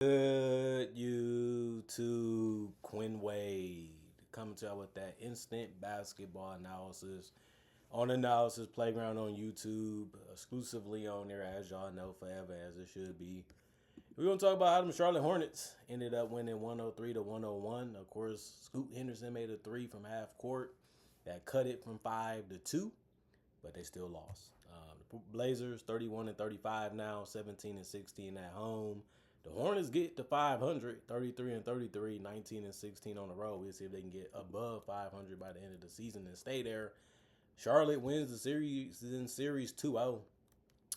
Good YouTube, Quinn Wade coming to you with that instant basketball analysis on Analysis Playground on YouTube, exclusively on there, as y'all know, forever as it should be. We're gonna talk about how them Charlotte Hornets ended up winning 103 to 101. Of course, Scoot Henderson made a three from half court that cut it from 5-2, but they still lost. The Blazers 31 and 35 now, 17 and 16 at home. The Hornets get to 500, 33 and 33, 19 and 16 on the road. We'll see if they can get above 500 by the end of the season and stay there. Charlotte wins the series in series 2-0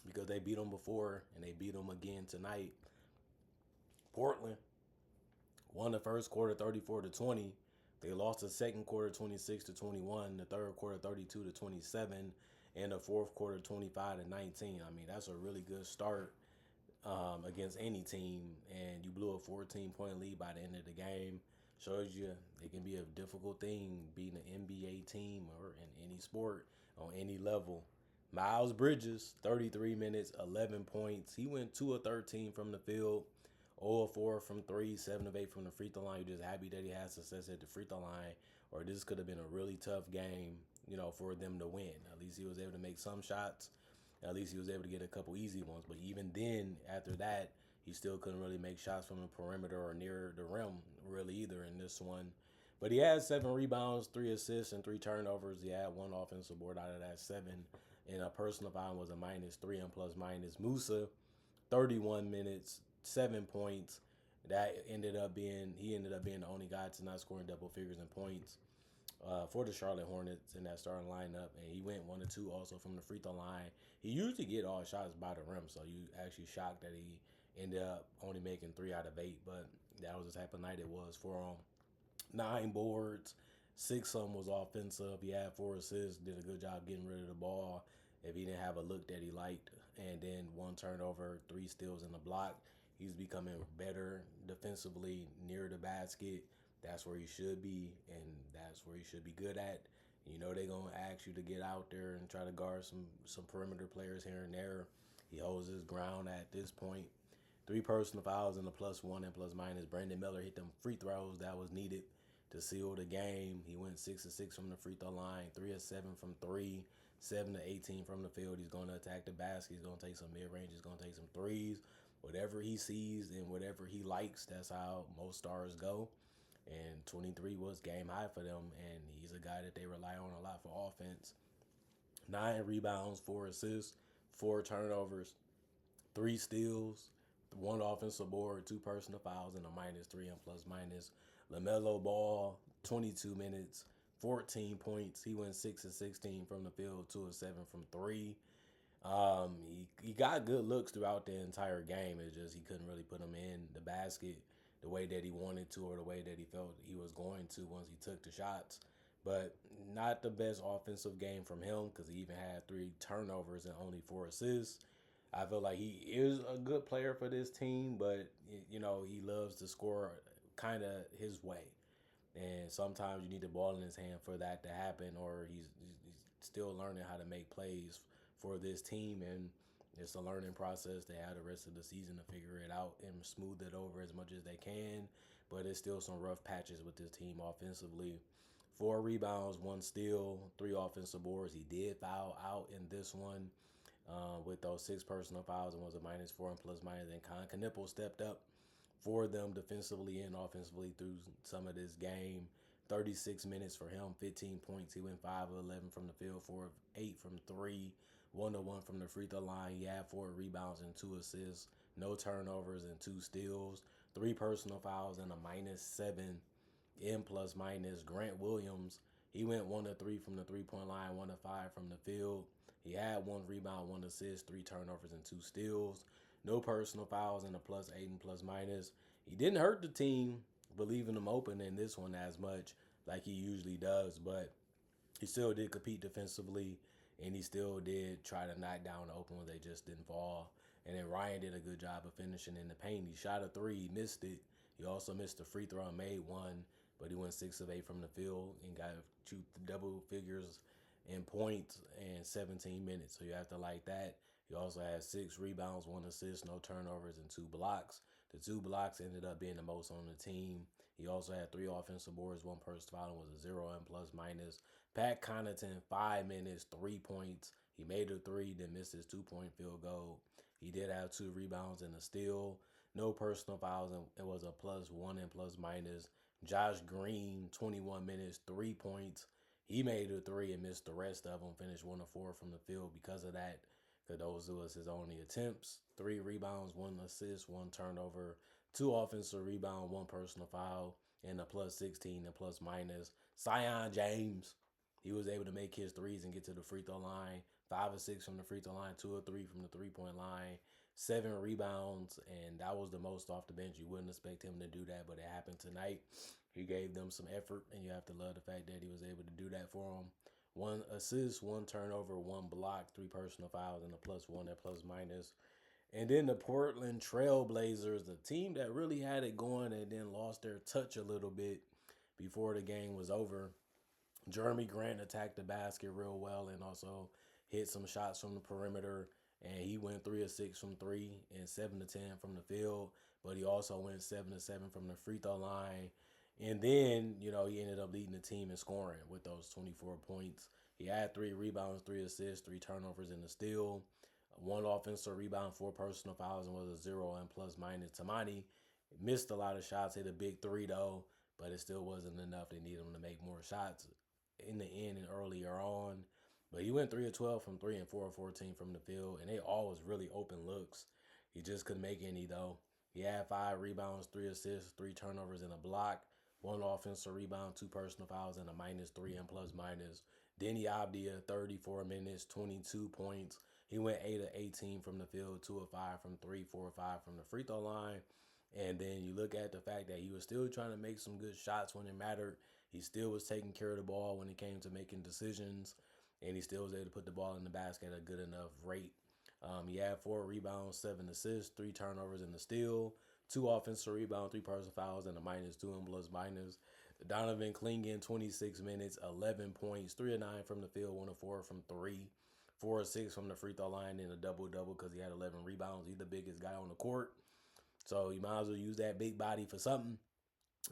because they beat them before and they beat them again tonight. Portland won the first quarter 34-20. They lost the second quarter 26-21, the third quarter 32-27, and the fourth quarter 25-19. I mean, that's a really good start against any team, and you blew a 14-point lead by the end of the game. Shows you it can be a difficult thing beating an NBA team or in any sport on any level. Miles Bridges, 33 minutes, 11 points. He went 2 of 13 from the field, 0 of 4 from 3, 7 of 8 from the free throw line. You're just happy that he has success at the free throw line, or this could have been a really tough game, for them to win. At least he was able to make some shots. At least he was able to get a couple easy ones. But even then, after that, he still couldn't really make shots from the perimeter or near the rim really either in this one. But he had 7 rebounds, 3 assists, and 3 turnovers. He had 1 offensive board out of that 7. And a personal foul was a -3 and plus minus. Musa, 31 minutes, 7 points. He ended up being the only guy to not scoring double figures in points for the Charlotte Hornets in that starting lineup, and he went 1 of 2 also from the free throw line. He usually get all shots by the rim, so you actually shocked that he ended up only making 3 out of 8, but that was the type of night it was for him. 9 boards, 6 of them was offensive. He had 4 assists, did a good job getting rid of the ball if he didn't have a look that he liked, and then 1 turnover, 3 steals in the block. He's becoming better defensively near the basket. That's where he should be, and that's where he should be good at. They're going to ask you to get out there and try to guard some perimeter players here and there. He holds his ground at this point. 3 personal fouls and a +1 and plus minus. Brandon Miller hit them free throws that was needed to seal the game. He went 6 of 6 from the free throw line, 3 of 7 from 3, 7 of 18 from the field. He's going to attack the basket. He's going to take some mid-range. He's going to take some threes. Whatever he sees and whatever he likes, that's how most stars go. And 23 was game high for them, and he's a guy that they rely on a lot for offense. 9 rebounds, 4 assists, 4 turnovers, 3 steals, 1 offensive board, 2 personal fouls, and a -3 and plus minus. LaMelo Ball, 22 minutes, 14 points. He went 6 of 16 from the field, 2 of 7 from 3. He got good looks throughout the entire game. It's just he couldn't really put them in the basket the way that he wanted to or the way that he felt he was going to once he took the shots. But not the best offensive game from him because he even had 3 turnovers and only 4 assists. I feel like he is a good player for this team, but, he loves to score kind of his way. And sometimes you need the ball in his hand for that to happen, or he's still learning how to make plays for this team, and it's a learning process. They have the rest of the season to figure it out and smooth it over as much as they can, but it's still some rough patches with this team offensively. 4 rebounds, 1 steal, 3 offensive boards. He did foul out in this one with those 6 personal fouls and was a -4 and plus minus. And Knipple stepped up for them defensively and offensively through some of this game. 36 minutes for him, 15 points. He went 5 of 11 from the field, 4 of 8 from 3, 1 of 1 from the free throw line. He had 4 rebounds and 2 assists, no turnovers and 2 steals, 3 personal fouls and a -7 in plus minus. Grant Williams, he went 1 of 3 from the 3-point line, 1 of 5 from the field. He had 1 rebound, 1 assist, 3 turnovers and 2 steals. No personal fouls and a +8 and plus minus. He didn't hurt the team, leaving them open in this one as much like he usually does, but he still did compete defensively, and he still did try to knock down the open ones. They just didn't fall. And then Ryan did a good job of finishing in the paint. He shot a 3, he missed it. He also missed a free throw and made 1, but he went 6 of 8 from the field and got to double figures in points and 17 minutes. So you have to like that. He also had 6 rebounds, 1 assist, no turnovers, and 2 blocks. The 2 blocks ended up being the most on the team. He also had 3 offensive boards, 1 personal foul, and was a 0 and plus minus. Pat Connaughton, 5 minutes, 3 points. He made a three, then missed his 2 point field goal. He did have 2 rebounds and a steal. No personal fouls, and it was a +1 and plus minus. Josh Green, 21 minutes, 3 points. He made a three and missed the rest of them. Finished 1 of 4 from the field because of that. Because those was his only attempts. 3 rebounds, 1 assist, 1 turnover, 2 offensive rebound, 1 personal foul, and a +16 and plus minus. Zion James, he was able to make his threes and get to the free throw line. 5 of 6 from the free throw line, 2 of 3 from the 3 point line, 7 rebounds, and that was the most off the bench. You wouldn't expect him to do that, but it happened tonight. He gave them some effort, and you have to love the fact that he was able to do that for them. 1 assist, 1 turnover, 1 block, 3 personal fouls, and a +1 and plus minus. And then the Portland Trailblazers, the team that really had it going and then lost their touch a little bit before the game was over. Jeremy Grant attacked the basket real well and also hit some shots from the perimeter. And he went 3 of 6 from three and 7 of 10 from the field. But he also went 7 of 7 from the free throw line. And then, he ended up leading the team in scoring with those 24 points. He had 3 rebounds, 3 assists, 3 turnovers, and a steal. 1 offensive rebound, 4 personal fouls, and was a 0 and plus minus. Tamani missed a lot of shots, hit a big three though, but it still wasn't enough. They needed him to make more shots in the end and earlier on. But he went 3 of 12 from three and 4 of 14 from the field, and they all was really open looks. He just couldn't make any though. He had 5 rebounds, 3 assists, 3 turnovers, and a block. 1 offensive rebound, 2 personal fouls, and a -3 and plus minus. Denny Abdia, 34 minutes, 22 points. He went 8 of 18 from the field, 2 of 5 from three, 4 of 5 from the free throw line. And then you look at the fact that he was still trying to make some good shots when it mattered. He still was taking care of the ball when it came to making decisions. And he still was able to put the ball in the basket at a good enough rate. He had 4 rebounds, 7 assists, 3 turnovers, and a steal. 2 offensive rebounds, 3 personal fouls, and a -2 and plus minus. Donovan Clingan, 26 minutes, 11 points, 3 of 9 from the field, 1 of 4 from three, 4 of 6 from the free throw line, and a double-double because he had 11 rebounds. He's the biggest guy on the court. So you might as well use that big body for something.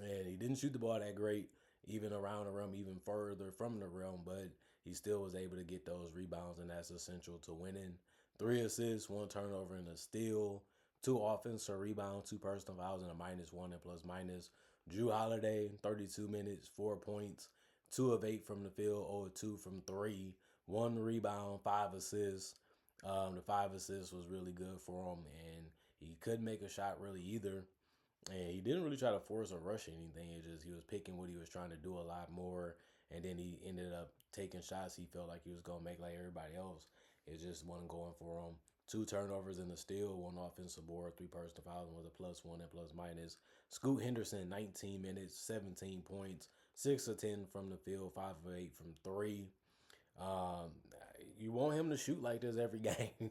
And he didn't shoot the ball that great, even around the rim, even further from the rim, but he still was able to get those rebounds, and that's essential to winning. 3 assists, 1 turnover, and a steal. 2 offensive rebounds, 2 personal fouls, and a -1 and plus minus. Drew Holiday, 32 minutes, 4 points, 2 of 8 from the field, 0 of 2 from three, 1 rebound, 5 assists. The 5 assists was really good for him, and he couldn't make a shot really either. And he didn't really try to force or rush anything. It just he was picking what he was trying to do a lot more, and then he ended up taking shots he felt like he was gonna make like everybody else. It just wasn't going for him. 2 turnovers and a steal, 1 offensive board, 3 personal fouls, and was a +1 and plus minus. Scoot Henderson, 19 minutes, 17 points, 6 of 10 from the field, 5 of 8 from three. Um, you want him to shoot like this every game.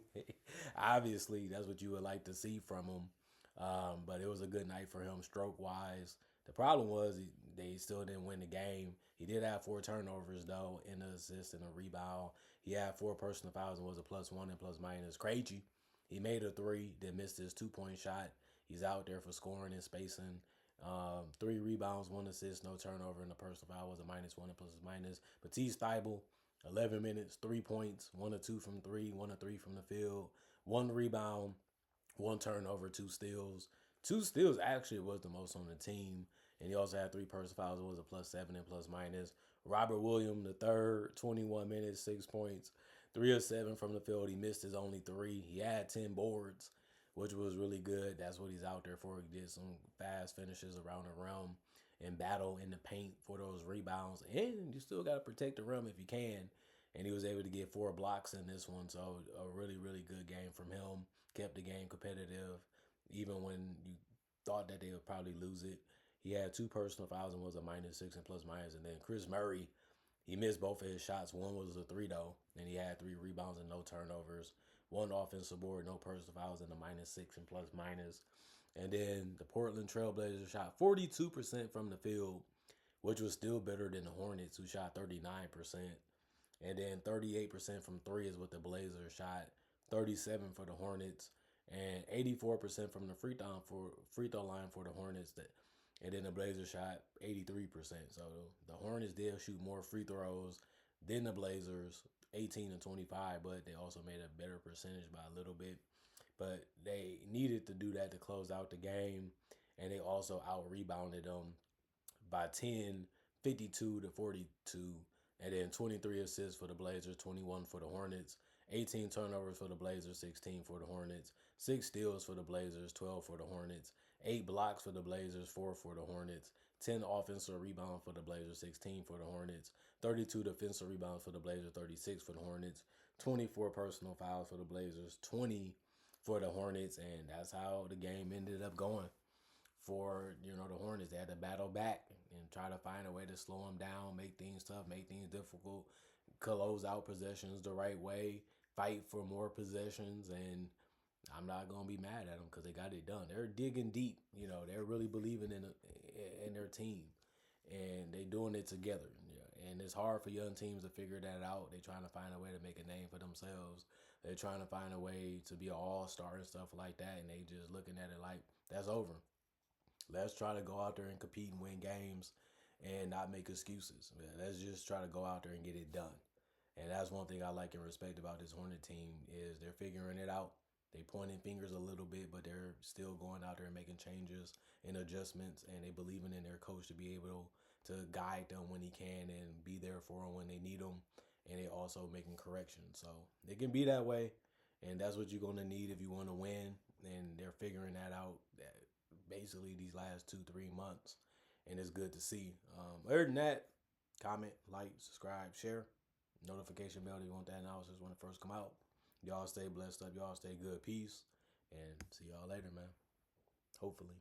Obviously, that's what you would like to see from him. But it was a good night for him stroke wise. The problem was they still didn't win the game. He did have 4 turnovers though, and an assist and a rebound. He had 4 personal fouls and was a +1 and plus minus. Krejci, he made a three, then missed his 2 point shot. He's out there for scoring and spacing. 3 rebounds, 1 assist, no turnover, and the personal foul was a -1 and plus minus. Matisse Thybulle, 11 minutes, 3 points, 1 of 2 from three, 1 of 3 from the field, 1 rebound, 1 turnover, 2 steals. 2 steals actually was the most on the team. And he also had 3 personal fouls. It was a +7 and plus minus. Robert Williams, the third, 21 minutes, 6 points, 3 of 7 from the field. He missed his only three. He had 10 boards, which was really good. That's what he's out there for. He did some fast finishes around the rim and battle in the paint for those rebounds. And you still got to protect the rim if you can. And he was able to get 4 blocks in this one. So a really, really good game from him. Kept the game competitive, even when you thought that they would probably lose it. He had 2 personal fouls and was a -6 and plus minus. And then Chris Murray, he missed both of his shots. One was a three, though. And he had 3 rebounds and no turnovers. 1 offensive board, no personal fouls, and a -6 and plus minus. And then the Portland Trailblazers shot 42% from the field, which was still better than the Hornets, who shot 39%. And then 38% from three is what the Blazers shot. 37 for the Hornets. and 84% from the free throw line for the Hornets. And then the Blazers shot 83%. So the Hornets did shoot more free throws than the Blazers, 18 and 25, but they also made a better percentage by a little bit. But they needed to do that to close out the game, and they also out rebounded them by 10, 52 to 42, and then 23 assists for the Blazers, 21 for the Hornets, 18 turnovers for the Blazers, 16 for the Hornets, 6 steals for the Blazers, 12 for the Hornets, 8 blocks for the Blazers, 4 for the Hornets, 10 offensive rebounds for the Blazers, 16 for the Hornets, 32 defensive rebounds for the Blazers, 36 for the Hornets, 24 personal fouls for the Blazers, 20 for the Hornets, and that's how the game ended up going for the Hornets. They had to battle back and try to find a way to slow them down, make things tough, make things difficult, close out possessions the right way, fight for more possessions, and I'm not gonna be mad at them because they got it done. They're digging deep, they're really believing in their team, and they doing it together. And it's hard for young teams to figure that out. They're trying to find a way to make a name for themselves. They're trying to find a way to be an all-star and stuff like that, and they just looking at it like that's over. Let's try to go out there and compete and win games and not make excuses. Let's just try to go out there and get it done. And that's one thing I like and respect about this Hornet team is they're figuring it out. They pointing fingers a little bit, but they're still going out there and making changes and adjustments, and they believing in their coach to be able to guide them when he can and be there for them when they need them, and they also making corrections. So it can be that way, and that's what you're going to need if you want to win, and they're figuring that out basically these last 2-3 months, and it's good to see. Other than that, comment, like, subscribe, share, notification bell if you want that analysis when it first come out. Y'all stay blessed up. Y'all stay good. Peace. And see y'all later, man. Hopefully.